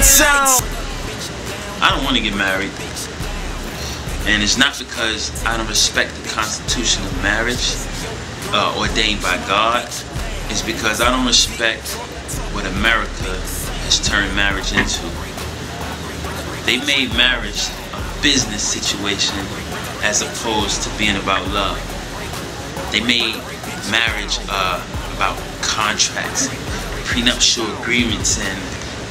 I don't want to get married, and it's not because I don't respect the constitution of marriage ordained by God. It's because I don't respect what America has turned marriage into. They made marriage a business situation as opposed to being about love. They made marriage about contracts, prenuptial agreements, and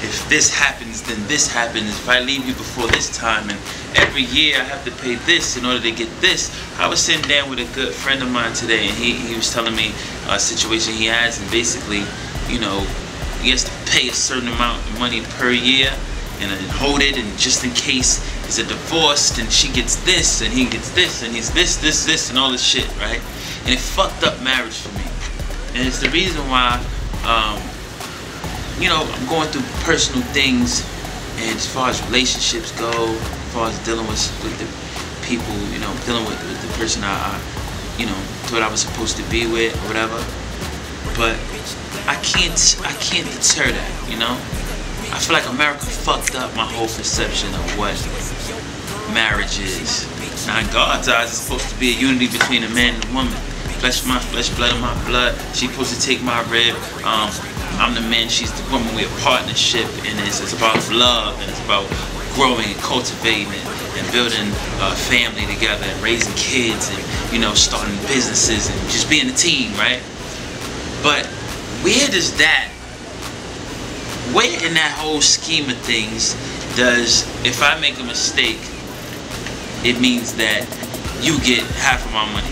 if this happens, then this happens. If I leave you before this time, and every year I have to pay this in order to get this. I was sitting down with a good friend of mine today, and he was telling me a situation he has, and basically, you know, he has to pay a certain amount of money per year and hold it, and just in case there's a divorce, then she gets this, and he gets this, and he's this, and all this shit, right? And it fucked up marriage for me. And it's the reason why, you know, I'm going through personal things, and as far as relationships go, as far as dealing with the people, you know, dealing with the person I you know, thought I was supposed to be with or whatever. But I can't deter that, you know. I feel like America fucked up my whole perception of what marriage is. Now, in God's eyes, it's supposed to be a unity between a man and a woman. Flesh of my flesh, blood of my blood. She's supposed to take my rib. I'm the man, she's the woman. We're a partnership, and it's about love, and it's about growing and cultivating and building a family together and raising kids and, you know, starting businesses and just being a team, right? But where does that, where in that whole scheme of things does, if I make a mistake, it means that you get half of my money?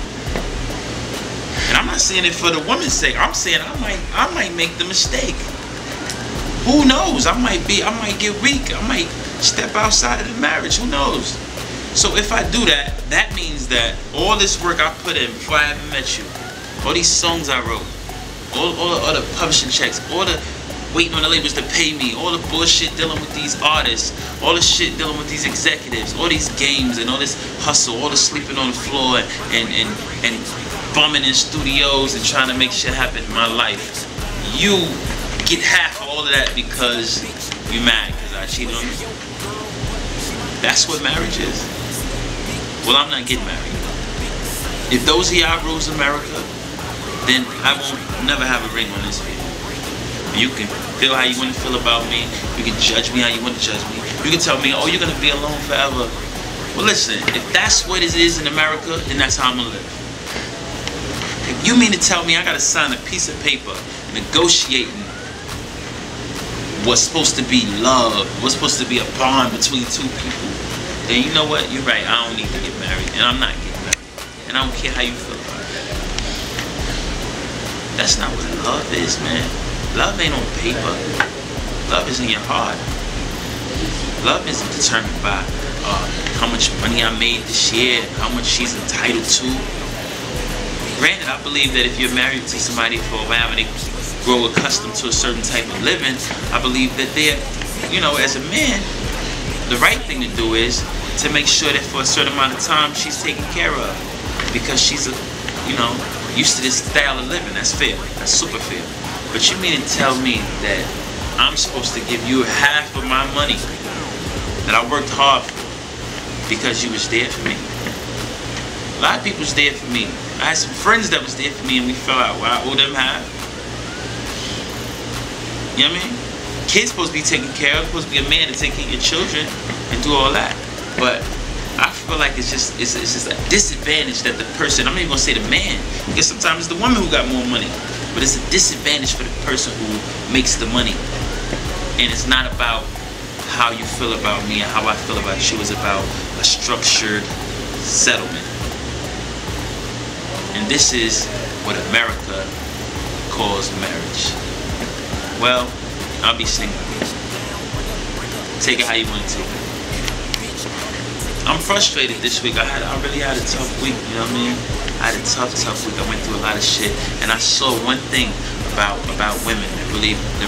And I'm not saying it for the woman's sake. I'm saying I might make the mistake. Who knows? I might get weak. I might step outside of the marriage. Who knows? So if I do that, that means that all this work I put in before I ever met you, all these songs I wrote, all the publishing checks, all the waiting on the labels to pay me, all the bullshit dealing with these artists, all the shit dealing with these executives, all these games and all this hustle, all the sleeping on the floor and bumming in studios and trying to make shit happen in my life. You get half of all of that because you're mad because I cheated on you. That's what marriage is. Well, I'm not getting married. If those are your rules of America, then I won't never have a ring on this finger. You can feel how you want to feel about me. You can judge me how you want to judge me. You can tell me, oh, you're going to be alone forever. Well, listen, if that's what it is in America, then that's how I'm going to live. If you mean to tell me I got to sign a piece of paper negotiating what's supposed to be love, what's supposed to be a bond between two people, then you know what? You're right. I don't need to get married, and I'm not getting married. And I don't care how you feel about it. That's not what love is, man. Love ain't on paper. Love is in your heart. Love isn't determined by how much money I made this year, how much she's entitled to. Granted, I believe that if you're married to somebody for a while and they grow accustomed to a certain type of living, I believe that they're, you know, as a man, the right thing to do is to make sure that for a certain amount of time she's taken care of, because she's you know, used to this style of living. That's fair. That's super fair. But you mean to tell me that I'm supposed to give you half of my money that I worked hard for because you was there for me? A lot of people was there for me. I had some friends that was there for me and we fell out. Well, I owe them half. You know what I mean? Kids supposed to be taken care of. Supposed to be a man to take care of your children and do all that. But I feel like it's just a disadvantage that the person, I'm not even gonna say the man, because sometimes it's the woman who got more money, but it's a disadvantage for the person who makes the money. And it's not about how you feel about me and how I feel about you. It's about a structured settlement. And this is what America calls marriage. Well, I'll be single. Take it how you want to take it. I'm frustrated this week. I really had a tough week, you know what I mean? I had a tough week. I went through a lot of shit, and I saw one thing about women that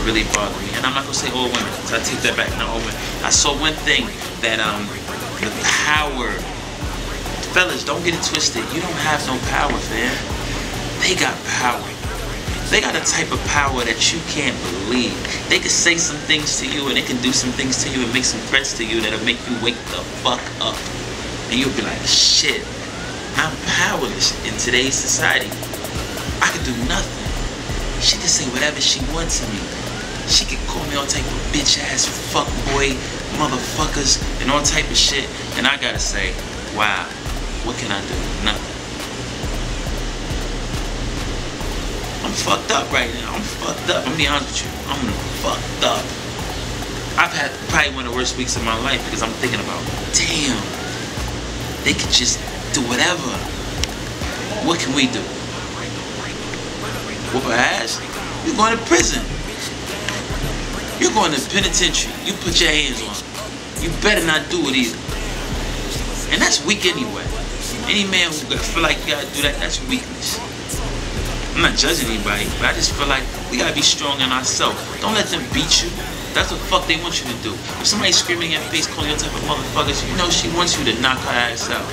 really bothered me. And I'm not gonna say all women, so I take that back. Not all women. I saw one thing that the power. Fellas, don't get it twisted. You don't have no power, fam. They got power. They got a type of power that you can't believe. They can say some things to you and they can do some things to you and make some threats to you that'll make you wake the fuck up. And you'll be like, shit, I'm powerless in today's society. I can do nothing. She can say whatever she wants to me. She can call me all type of bitch ass fuckboy motherfuckers and all type of shit. And I gotta say, wow, what can I do? Nothing. I'm fucked up right now. I'm fucked up. I'm gonna be honest with you. I'm fucked up. I've had probably one of the worst weeks of my life because I'm thinking about, damn, they could just do whatever. What can we do? Whoop her ass? You're going to prison. You're going to penitentiary. You put your hands on her. You better not do it either. And that's weak anyway. Any man who feel like you gotta do that, that's weakness. I'm not judging anybody, but I just feel like we gotta be strong in ourselves. Don't let them beat you. That's what the fuck they want you to do. If somebody's screaming in your face, calling you type of motherfuckers, you know she wants you to knock her ass out.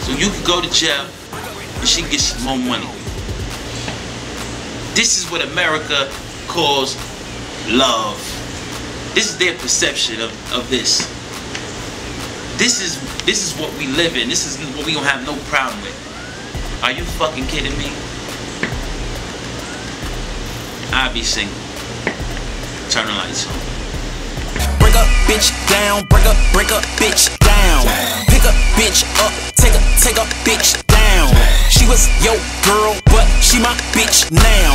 So you could go to jail and she gets you more money. This is what America calls love. This is their perception of this. This is what we live in. This is what we don't have no problem with. Are you fucking kidding me? I'll be single. Turn the lights on. Break a bitch down, break a bitch down. Pick a bitch up, take a bitch down. She was your girl, but she my bitch now.